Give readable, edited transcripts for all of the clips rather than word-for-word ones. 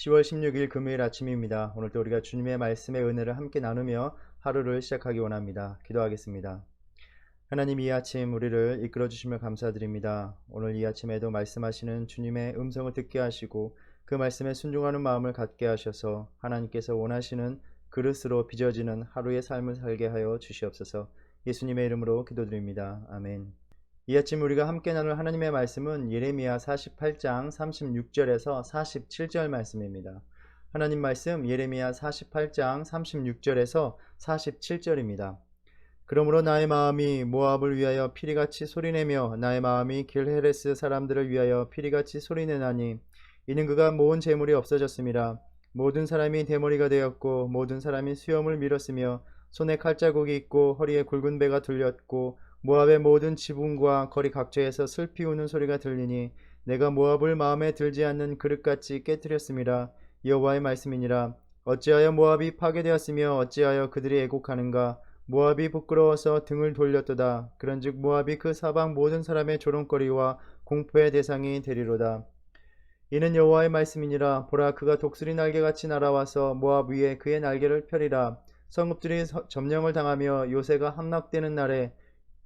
10월 16일 금요일 아침입니다. 오늘도 우리가 주님의 말씀의 은혜를 함께 나누며 하루를 시작하기 원합니다. 기도하겠습니다. 하나님, 이 아침 우리를 이끌어 주시며 감사드립니다. 오늘 이 아침에도 말씀하시는 주님의 음성을 듣게 하시고 그 말씀에 순종하는 마음을 갖게 하셔서 하나님께서 원하시는 그릇으로 빚어지는 하루의 삶을 살게 하여 주시옵소서. 예수님의 이름으로 기도드립니다. 아멘. 이 아침 우리가 함께 나눌 하나님의 말씀은 예레미야 48장 36절에서 47절 말씀입니다. 하나님 말씀 예레미야 48장 36절에서 47절입니다. 그러므로 나의 마음이 모압을 위하여 피리같이 소리내며 나의 마음이 길헤레스 사람들을 위하여 피리같이 소리내나니 이는 그가 모은 재물이 없어졌음이라. 모든 사람이 대머리가 되었고 모든 사람이 수염을 밀었으며 손에 칼자국이 있고 허리에 굵은 배가 둘렸고 모압의 모든 지붕과 거리 각처에서 슬피 우는 소리가 들리니 내가 모압을 마음에 들지 않는 그릇같이 깨뜨렸음이라. 여호와의 말씀이니라. 어찌하여 모압이 파괴되었으며 어찌하여 그들이 애곡하는가. 모압이 부끄러워서 등을 돌렸도다. 그런즉 모압이 그 사방 모든 사람의 조롱거리와 공포의 대상이 되리로다. 이는 여호와의 말씀이니라. 보라, 그가 독수리 날개같이 날아와서 모압 위에 그의 날개를 펴리라. 성읍들이 점령을 당하며 요새가 함락되는 날에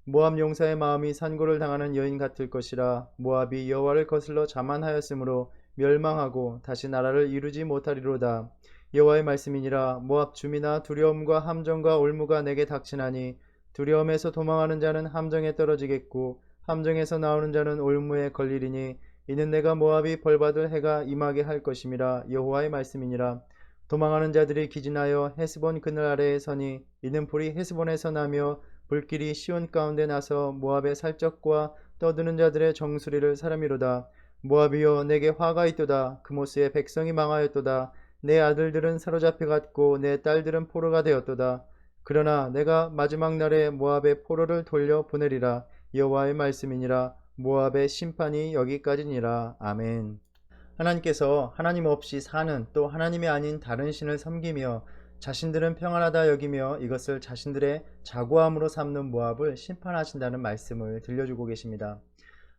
모압 용사의 마음이 산고를 당하는 여인 같을 것이라. 모압이 여호와를 거슬러 자만하였으므로 멸망하고 다시 나라를 이루지 못하리로다. 여호와의 말씀이니라. 모압 주민아, 두려움과 함정과 올무가 내게 닥치나니 두려움에서 도망하는 자는 함정에 떨어지겠고 함정에서 나오는 자는 올무에 걸리리니 이는 내가 모압이 벌받을 해가 임하게 할 것임이라. 여호와의 말씀이니라. 도망하는 자들이 기진하여 헤스본 그늘 아래에 서니 이는 불이 헤스본에서 나며 불길이 시온 가운데 나서 모압의 살적과 떠드는 자들의 정수리를 사람이로다. 모압이여, 내게 화가 있도다. 그모스의 백성이 망하였도다. 내 아들들은 사로잡혀 갔고 내 딸들은 포로가 되었도다. 그러나 내가 마지막 날에 모압의 포로를 돌려 보내리라. 여호와의 말씀이니라. 모압의 심판이 여기까지니라. 아멘. 하나님께서 하나님 없이 사는 또 하나님이 아닌 다른 신을 섬기며 자신들은 평안하다 여기며 이것을 자신들의 자고함으로 삼는 모압을 심판하신다는 말씀을 들려주고 계십니다.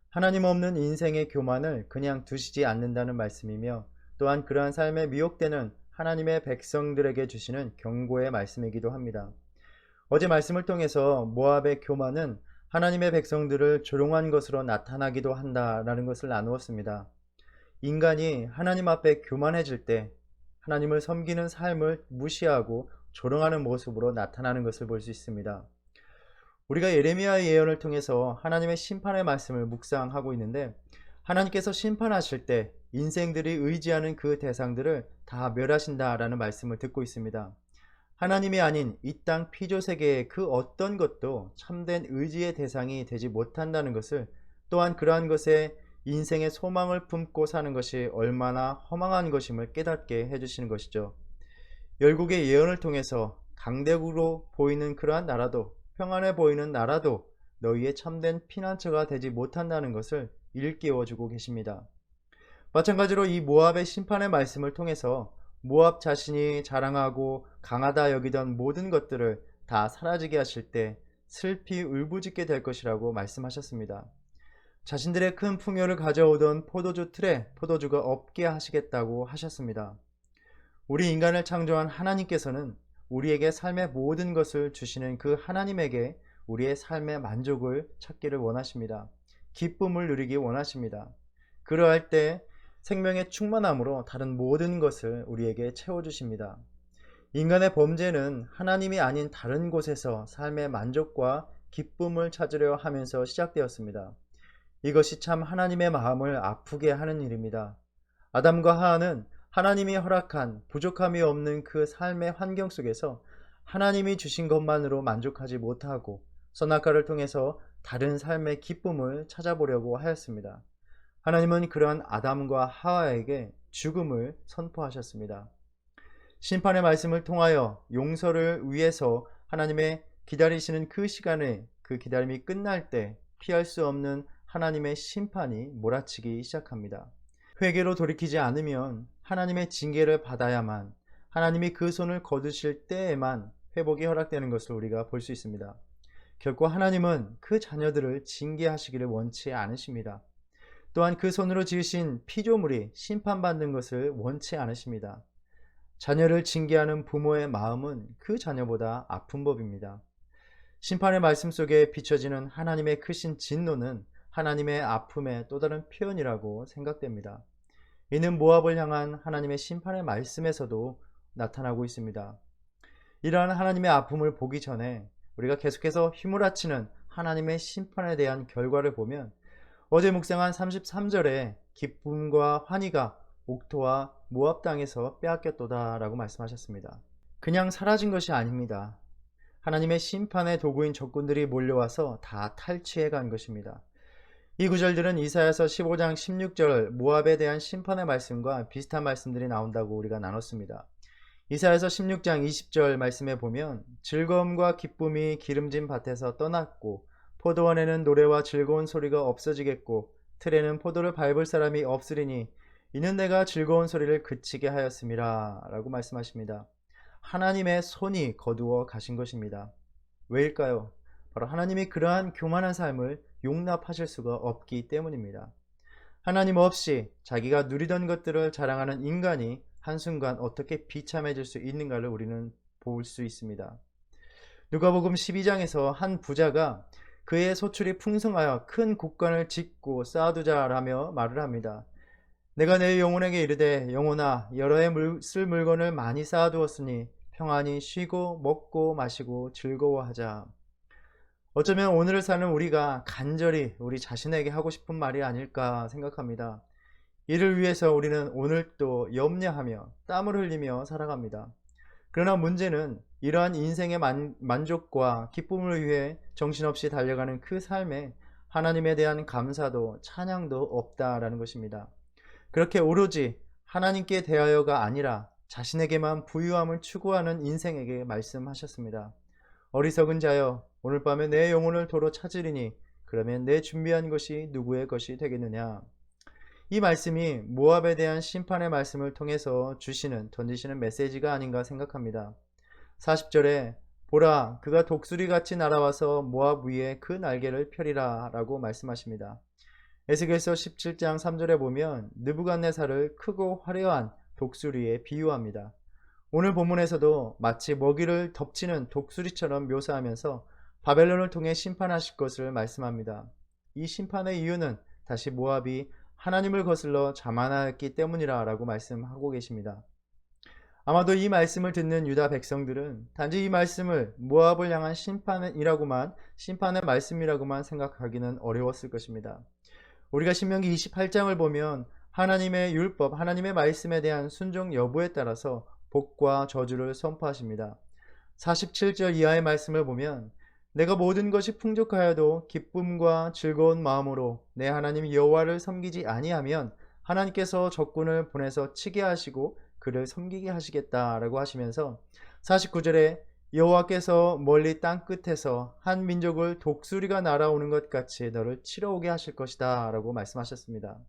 하나님 없는 인생의 교만을 그냥 두시지 않는다는 말씀이며 또한 그러한 삶에 미혹되는 하나님의 백성들에게 주시는 경고의 말씀이기도 합니다. 어제 말씀을 통해서 모압의 교만은 하나님의 백성들을 조롱한 것으로 나타나기도 한다라는 것을 나누었습니다. 인간이 하나님 앞에 교만해질 때 하나님을 섬기는 삶을 무시하고 조롱하는 모습으로 나타나는 것을 볼 수 있습니다. 우리가 예레미야의 예언을 통해서 하나님의 심판의 말씀을 묵상하고 있는데 하나님께서 심판하실 때 인생들이 의지하는 그 대상들을 다 멸하신다라는 말씀을 듣고 있습니다. 하나님이 아닌 이 땅 피조세계의 그 어떤 것도 참된 의지의 대상이 되지 못한다는 것을, 또한 그러한 것에 인생의 소망을 품고 사는 것이 얼마나 허망한 것임을 깨닫게 해주시는 것이죠. 열국의 예언을 통해서 강대국으로 보이는 그러한 나라도, 평안해 보이는 나라도 너희의 참된 피난처가 되지 못한다는 것을 일깨워주고 계십니다. 마찬가지로 이 모압의 심판의 말씀을 통해서 모압 자신이 자랑하고 강하다 여기던 모든 것들을 다 사라지게 하실 때 슬피 울부짖게 될 것이라고 말씀하셨습니다. 자신들의 큰 풍요를 가져오던 포도주 틀에 포도주가 없게 하시겠다고 하셨습니다. 우리 인간을 창조한 하나님께서는 우리에게 삶의 모든 것을 주시는 그 하나님에게 우리의 삶의 만족을 찾기를 원하십니다. 기쁨을 누리기 원하십니다. 그러할 때 생명의 충만함으로 다른 모든 것을 우리에게 채워주십니다. 인간의 범죄는 하나님이 아닌 다른 곳에서 삶의 만족과 기쁨을 찾으려 하면서 시작되었습니다. 이것이 참 하나님의 마음을 아프게 하는 일입니다. 아담과 하와는 하나님이 허락한 부족함이 없는 그 삶의 환경 속에서 하나님이 주신 것만으로 만족하지 못하고 선악과를 통해서 다른 삶의 기쁨을 찾아보려고 하였습니다. 하나님은 그러한 아담과 하와에게 죽음을 선포하셨습니다. 심판의 말씀을 통하여 용서를 위해서 하나님의 기다리시는 그 시간에, 그 기다림이 끝날 때 피할 수 없는 하나님의 심판이 몰아치기 시작합니다. 회개로 돌이키지 않으면 하나님의 징계를 받아야만, 하나님이 그 손을 거두실 때에만 회복이 허락되는 것을 우리가 볼 수 있습니다. 결코 하나님은 그 자녀들을 징계하시기를 원치 않으십니다. 또한 그 손으로 지으신 피조물이 심판받는 것을 원치 않으십니다. 자녀를 징계하는 부모의 마음은 그 자녀보다 아픈 법입니다. 심판의 말씀 속에 비춰지는 하나님의 크신 진노는 하나님의 아픔의 또 다른 표현이라고 생각됩니다. 이는 모압을 향한 하나님의 심판의 말씀에서도 나타나고 있습니다. 이러한 하나님의 아픔을 보기 전에 우리가 계속해서 휘몰아치는 하나님의 심판에 대한 결과를 보면 어제 묵상한 33절에 기쁨과 환희가 옥토와 모압 땅에서 빼앗겼도다 라고 말씀하셨습니다. 그냥 사라진 것이 아닙니다. 하나님의 심판의 도구인 적군들이 몰려와서 다 탈취해 간 것입니다. 이 구절들은 이사야서 15장 16절 모압에 대한 심판의 말씀과 비슷한 말씀들이 나온다고 우리가 나눴습니다. 이사야서 16장 20절 말씀에 보면 즐거움과 기쁨이 기름진 밭에서 떠났고 포도원에는 노래와 즐거운 소리가 없어지겠고 틀에는 포도를 밟을 사람이 없으리니 이는 내가 즐거운 소리를 그치게 하였음이라 라고 말씀하십니다. 하나님의 손이 거두어 가신 것입니다. 왜일까요? 바로 하나님이 그러한 교만한 삶을 용납하실 수가 없기 때문입니다. 하나님 없이 자기가 누리던 것들을 자랑하는 인간이 한순간 어떻게 비참해질 수 있는가를 우리는 볼 수 있습니다. 누가복음 12장에서 한 부자가 그의 소출이 풍성하여 큰 곡간을 짓고 쌓아두자라며 말을 합니다. 내가 내 영혼에게 이르되 영혼아 여러 해 쓸 물건을 많이 쌓아두었으니 평안히 쉬고 먹고 마시고 즐거워하자. 어쩌면 오늘을 사는 우리가 간절히 우리 자신에게 하고 싶은 말이 아닐까 생각합니다. 이를 위해서 우리는 오늘도 염려하며 땀을 흘리며 살아갑니다. 그러나 문제는 이러한 인생의 만족과 기쁨을 위해 정신없이 달려가는 그 삶에 하나님에 대한 감사도 찬양도 없다라는 것입니다. 그렇게 오로지 하나님께 대하여가 아니라 자신에게만 부유함을 추구하는 인생에게 말씀하셨습니다. 어리석은 자여 오늘 밤에 내 영혼을 도로 찾으리니 그러면 내 준비한 것이 누구의 것이 되겠느냐. 이 말씀이 모압에 대한 심판의 말씀을 통해서 던지시는 메시지가 아닌가 생각합니다. 40절에 보라 그가 독수리같이 날아와서 모압 위에 그 날개를 펴리라 라고 말씀하십니다. 에스겔서 17장 3절에 보면 느부갓네살을 크고 화려한 독수리에 비유합니다. 오늘 본문에서도 마치 먹이를 덮치는 독수리처럼 묘사하면서 바벨론을 통해 심판하실 것을 말씀합니다. 이 심판의 이유는 다시 모압이 하나님을 거슬러 자만하였기 때문이라 라고 말씀하고 계십니다. 아마도 이 말씀을 듣는 유다 백성들은 단지 이 말씀을 모압을 향한 심판의 말씀이라고만 생각하기는 어려웠을 것입니다. 우리가 신명기 28장을 보면 하나님의 율법, 하나님의 말씀에 대한 순종 여부에 따라서 복과 저주를 선포하십니다. 47절 이하의 말씀을 보면 내가 모든 것이 풍족하여도 기쁨과 즐거운 마음으로 내 하나님 여호와를 섬기지 아니하면 하나님께서 적군을 보내서 치게 하시고 그를 섬기게 하시겠다라고 하시면서 49절에 여호와께서 멀리 땅끝에서 한 민족을 독수리가 날아오는 것 같이 너를 치러 오게 하실 것이다 라고 말씀하셨습니다.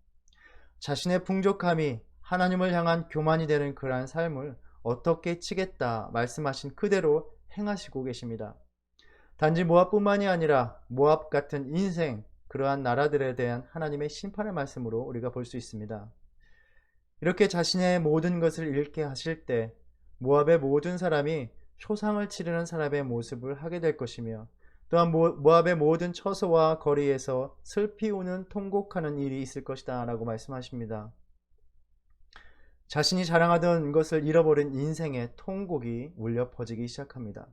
자신의 풍족함이 하나님을 향한 교만이 되는 그러한 삶을 어떻게 치겠다 말씀하신 그대로 행하시고 계십니다. 단지 모압뿐만이 아니라 모압 같은 인생, 그러한 나라들에 대한 하나님의 심판의 말씀으로 우리가 볼 수 있습니다. 이렇게 자신의 모든 것을 잃게 하실 때 모압의 모든 사람이 초상을 치르는 사람의 모습을 하게 될 것이며 또한 모압의 모든 처소와 거리에서 슬피 우는 통곡하는 일이 있을 것이다 라고 말씀하십니다. 자신이 자랑하던 것을 잃어버린 인생의 통곡이 울려 퍼지기 시작합니다.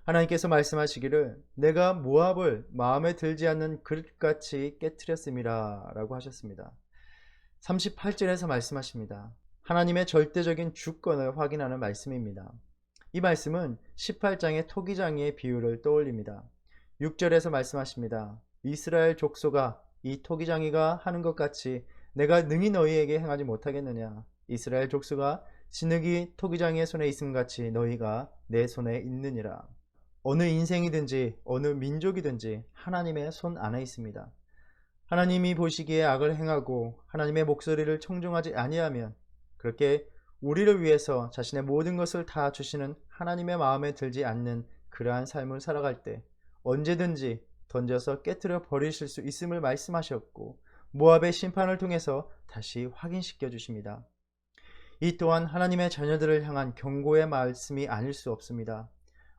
하나님께서 말씀하시기를 내가 모압을 마음에 들지 않는 그릇같이 깨트렸음이라 라고 하셨습니다. 38절에서 말씀하십니다. 하나님의 절대적인 주권을 확인하는 말씀입니다. 이 말씀은 18장의 토기장이의 비유를 떠올립니다. 6절에서 말씀하십니다. 이스라엘 족속아 이 토기장이가 하는 것 같이 내가 능히 너희에게 행하지 못하겠느냐. 이스라엘 족속아 진흙이 토기장이의 손에 있음 같이 너희가 내 손에 있느니라. 어느 인생이든지 어느 민족이든지 하나님의 손 안에 있습니다. 하나님이 보시기에 악을 행하고 하나님의 목소리를 청종하지 아니하면 그렇게 우리를 위해서 자신의 모든 것을 다 주시는 하나님의 마음에 들지 않는 그러한 삶을 살아갈 때 언제든지 던져서 깨트려 버리실 수 있음을 말씀하셨고 모압의 심판을 통해서 다시 확인시켜 주십니다. 이 또한 하나님의 자녀들을 향한 경고의 말씀이 아닐 수 없습니다.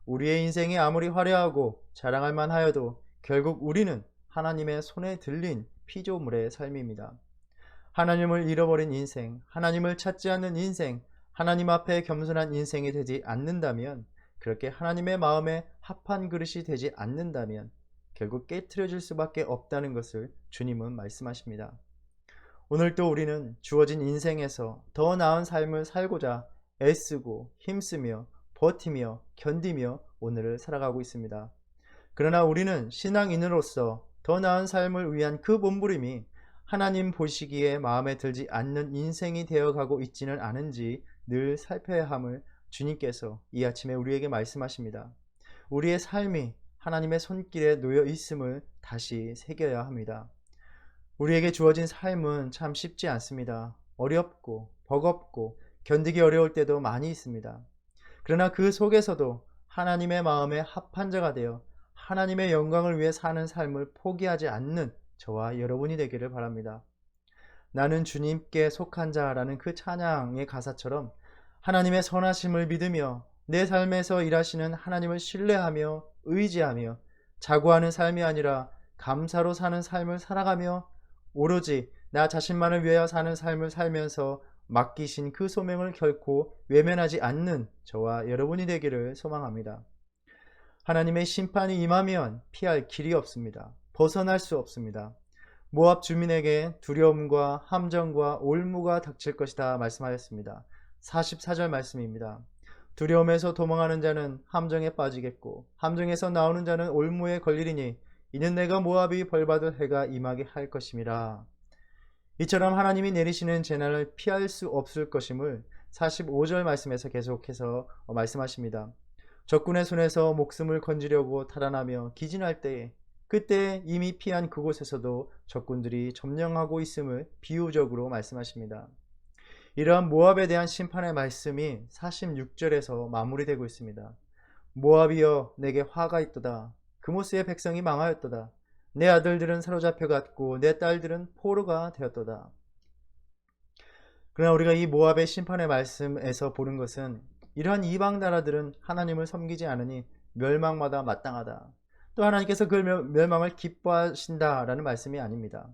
우리의 인생이 아무리 화려하고 자랑할 만하여도 결국 우리는 하나님의 손에 들린 피조물의 삶입니다. 하나님을 잃어버린 인생, 하나님을 찾지 않는 인생, 하나님 앞에 겸손한 인생이 되지 않는다면, 그렇게 하나님의 마음에 합한 그릇이 되지 않는다면 결국 깨트려질 수밖에 없다는 것을 주님은 말씀하십니다. 오늘도 우리는 주어진 인생에서 더 나은 삶을 살고자 애쓰고 힘쓰며 버티며 견디며 오늘을 살아가고 있습니다. 그러나 우리는 신앙인으로서 더 나은 삶을 위한 그 몸부림이 하나님 보시기에 마음에 들지 않는 인생이 되어가고 있지는 않은지 늘 살펴야 함을 주님께서 이 아침에 우리에게 말씀하십니다. 우리의 삶이 하나님의 손길에 놓여 있음을 다시 새겨야 합니다. 우리에게 주어진 삶은 참 쉽지 않습니다. 어렵고 버겁고 견디기 어려울 때도 많이 있습니다. 그러나 그 속에서도 하나님의 마음에 합한 자가 되어 하나님의 영광을 위해 사는 삶을 포기하지 않는 저와 여러분이 되기를 바랍니다. 나는 주님께 속한 자라는 그 찬양의 가사처럼 하나님의 선하심을 믿으며 내 삶에서 일하시는 하나님을 신뢰하며 의지하며 자고하는 삶이 아니라 감사로 사는 삶을 살아가며 오로지 나 자신만을 위하여 사는 삶을 살면서 맡기신 그 소명을 결코 외면하지 않는 저와 여러분이 되기를 소망합니다. 하나님의 심판이 임하면 피할 길이 없습니다. 벗어날 수 없습니다. 모압 주민에게 두려움과 함정과 올무가 닥칠 것이다 말씀하였습니다. 44절 말씀입니다. 두려움에서 도망하는 자는 함정에 빠지겠고 함정에서 나오는 자는 올무에 걸리리니 이는 내가 모압이 벌받을 해가 임하게 할 것임이라. 이처럼 하나님이 내리시는 재난을 피할 수 없을 것임을 45절 말씀에서 계속해서 말씀하십니다. 적군의 손에서 목숨을 건지려고 달아나며 기진할 때에 그때 이미 피한 그곳에서도 적군들이 점령하고 있음을 비유적으로 말씀하십니다. 이러한 모압에 대한 심판의 말씀이 46절에서 마무리되고 있습니다. 모압이여 내게 화가 있도다. 그모스의 백성이 망하였도다. 내 아들들은 사로잡혀갔고 내 딸들은 포로가 되었도다. 그러나 우리가 이 모압의 심판의 말씀에서 보는 것은 이러한 이방 나라들은 하나님을 섬기지 않으니 멸망마다 마땅하다. 또 하나님께서 그 멸망을 기뻐하신다라는 말씀이 아닙니다.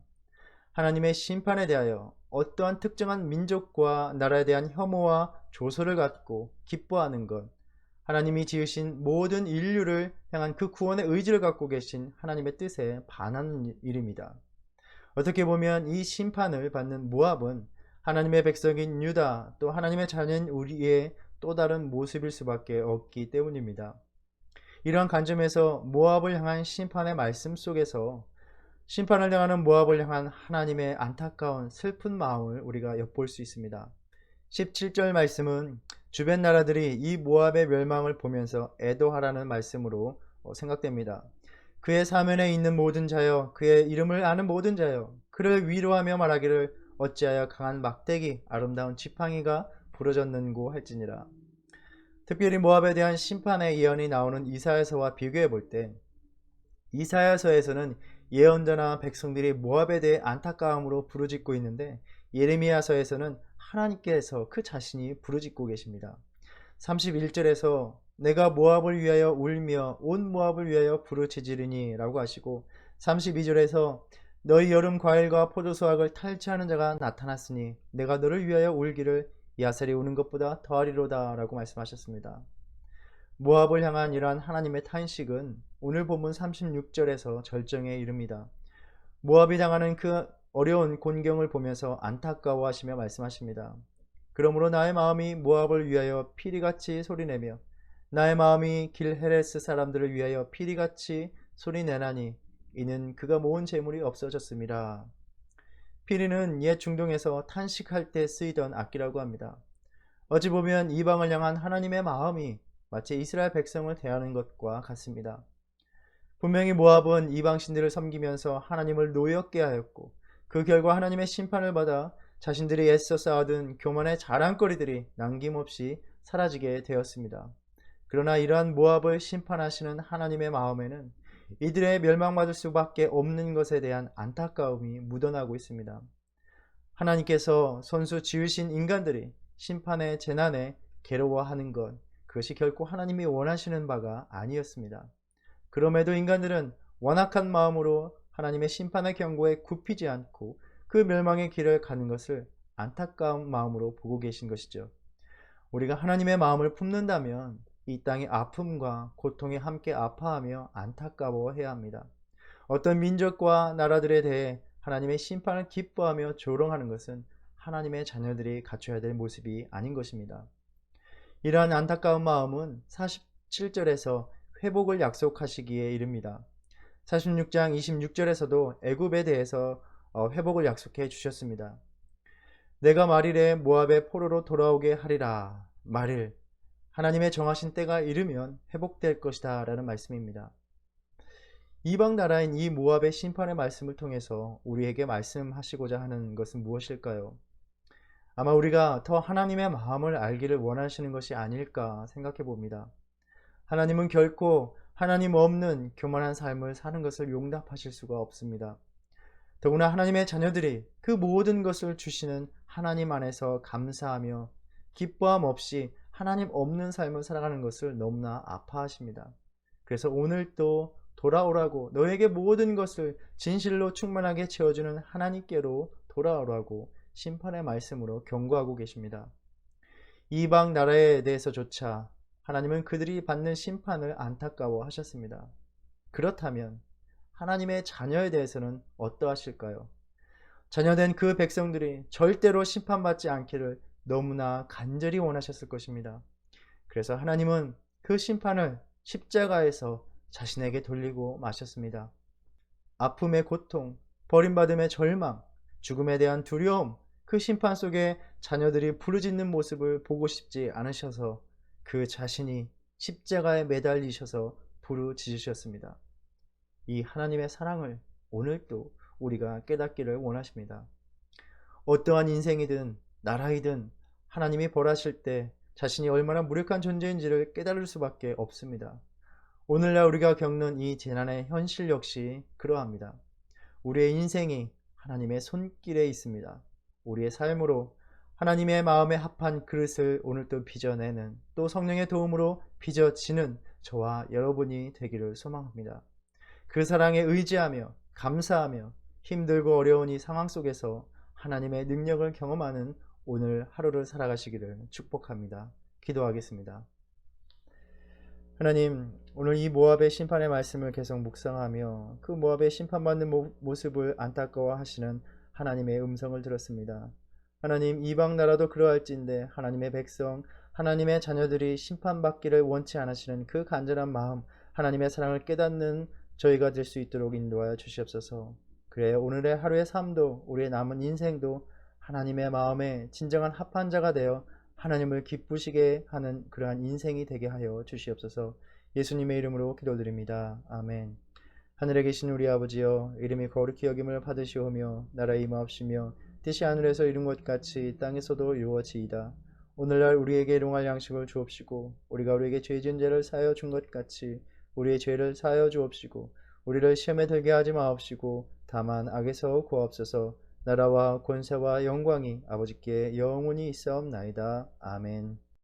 하나님의 심판에 대하여 어떠한 특정한 민족과 나라에 대한 혐오와 조소를 갖고 기뻐하는 것, 하나님이 지으신 모든 인류를 향한 그 구원의 의지를 갖고 계신 하나님의 뜻에 반하는 일입니다. 어떻게 보면 이 심판을 받는 모압은 하나님의 백성인 유다, 또 하나님의 자녀인 우리의 또 다른 모습일 수밖에 없기 때문입니다. 이러한 관점에서 모압을 향한 심판의 말씀 속에서 심판을 당하는 모압을 향한 하나님의 안타까운 슬픈 마음을 우리가 엿볼 수 있습니다. 17절 말씀은 주변 나라들이 이 모압의 멸망을 보면서 애도하라는 말씀으로 생각됩니다. 그의 사면에 있는 모든 자여, 그의 이름을 아는 모든 자여, 그를 위로하며 말하기를 어찌하여 강한 막대기 아름다운 지팡이가 부러졌는고 할지니라. 특별히 모압에 대한 심판의 예언이 나오는 이사야서와 비교해 볼 때 이사야서에서는 예언자나 백성들이 모압에 대해 안타까움으로 부르짖고 있는데 예레미야서에서는 하나님께서 그 자신이 부르짖고 계십니다. 31절에서 내가 모압을 위하여 울며 온 모압을 위하여 부르짖으리니 라고 하시고 32절에서 너희 여름 과일과 포도수확을 탈취하는 자가 나타났으니 내가 너를 위하여 울기를 야셀이 우는 것보다 더하리로다 라고 말씀하셨습니다. 모압을 향한 이러한 하나님의 탄식은 오늘 본문 36절에서 절정에 이릅니다. 모압이 당하는 그 어려운 곤경을 보면서 안타까워하시며 말씀하십니다. 그러므로 나의 마음이 모압을 위하여 피리같이 소리내며 나의 마음이 길헤레스 사람들을 위하여 피리같이 소리내나니 이는 그가 모은 재물이 없어졌습니다. 피리는 옛 중동에서 탄식할 때 쓰이던 악기라고 합니다. 어찌 보면 이방을 향한 하나님의 마음이 마치 이스라엘 백성을 대하는 것과 같습니다. 분명히 모압은 이방신들을 섬기면서 하나님을 노엽게 하였고 그 결과 하나님의 심판을 받아 자신들이 애써 쌓아둔 교만의 자랑거리들이 남김없이 사라지게 되었습니다. 그러나 이러한 모압을 심판하시는 하나님의 마음에는 이들의 멸망받을 수밖에 없는 것에 대한 안타까움이 묻어나고 있습니다. 하나님께서 손수 지으신 인간들이 심판의 재난에 괴로워하는 것, 그것이 결코 하나님이 원하시는 바가 아니었습니다. 그럼에도 인간들은 완악한 마음으로 하나님의 심판의 경고에 굽히지 않고 그 멸망의 길을 가는 것을 안타까운 마음으로 보고 계신 것이죠. 우리가 하나님의 마음을 품는다면 이 땅의 아픔과 고통에 함께 아파하며 안타까워해야 합니다. 어떤 민족과 나라들에 대해 하나님의 심판을 기뻐하며 조롱하는 것은 하나님의 자녀들이 갖춰야 될 모습이 아닌 것입니다. 이러한 안타까운 마음은 47절에서 회복을 약속하시기에 이릅니다. 46장 26절에서도 애굽에 대해서 회복을 약속해 주셨습니다. 내가 말일에 모압의 포로로 돌아오게 하리라. 말일, 하나님의 정하신 때가 이르면 회복될 것이다 라는 말씀입니다. 이방 나라인 이 모압의 심판의 말씀을 통해서 우리에게 말씀하시고자 하는 것은 무엇일까요? 아마 우리가 더 하나님의 마음을 알기를 원하시는 것이 아닐까 생각해 봅니다. 하나님은 결코 하나님 없는 교만한 삶을 사는 것을 용납하실 수가 없습니다. 더구나 하나님의 자녀들이 그 모든 것을 주시는 하나님 안에서 감사하며 기뻐함 없이 하나님 없는 삶을 살아가는 것을 너무나 아파하십니다. 그래서 오늘 또 돌아오라고, 너에게 모든 것을 진실로 충만하게 채워주는 하나님께로 돌아오라고 심판의 말씀으로 경고하고 계십니다. 이방 나라에 대해서조차 하나님은 그들이 받는 심판을 안타까워 하셨습니다. 그렇다면 하나님의 자녀에 대해서는 어떠하실까요? 자녀된 그 백성들이 절대로 심판받지 않기를 너무나 간절히 원하셨을 것입니다. 그래서 하나님은 그 심판을 십자가에서 자신에게 돌리고 마셨습니다. 아픔의 고통, 버림받음의 절망, 죽음에 대한 두려움, 그 심판 속에 자녀들이 부르짖는 모습을 보고 싶지 않으셔서 그 자신이 십자가에 매달리셔서 부르짖으셨습니다. 이 하나님의 사랑을 오늘도 우리가 깨닫기를 원하십니다. 어떠한 인생이든 나라이든 하나님이 벌하실 때 자신이 얼마나 무력한 존재인지를 깨달을 수밖에 없습니다. 오늘날 우리가 겪는 이 재난의 현실 역시 그러합니다. 우리의 인생이 하나님의 손길에 있습니다. 우리의 삶으로 하나님의 마음에 합한 그릇을 오늘도 빚어내는, 또 성령의 도움으로 빚어지는 저와 여러분이 되기를 소망합니다. 그 사랑에 의지하며 감사하며 힘들고 어려운 이 상황 속에서 하나님의 능력을 경험하는 오늘 하루를 살아가시기를 축복합니다. 기도하겠습니다. 하나님, 오늘 이 모압의 심판의 말씀을 계속 묵상하며 그 모압의 심판받는 모습을 안타까워하시는 하나님의 음성을 들었습니다. 하나님, 이방 나라도 그러할진대 하나님의 백성, 하나님의 자녀들이 심판받기를 원치 않으시는 그 간절한 마음, 하나님의 사랑을 깨닫는 저희가 될 수 있도록 인도하여 주시옵소서. 그래, 오늘의 하루의 삶도 우리의 남은 인생도 하나님의 마음에 진정한 합한 자가 되어 하나님을 기쁘시게 하는 그러한 인생이 되게 하여 주시옵소서. 예수님의 이름으로 기도드립니다. 아멘. 하늘에 계신 우리 아버지여, 이름이 거룩히 여김을 받으시오며 나라 임하옵시며 뜻이 하늘에서 이룬 것 같이 땅에서도 이루어지이다. 오늘날 우리에게 일용할 양식을 주옵시고 우리가 우리에게 죄 지은 죄를 사하여 준 것 같이 우리의 죄를 사하여 주옵시고 우리를 시험에 들게 하지 마옵시고 다만 악에서 구하옵소서. 나라와 권세와 영광이 아버지께 영원히 있사옵나이다. 아멘.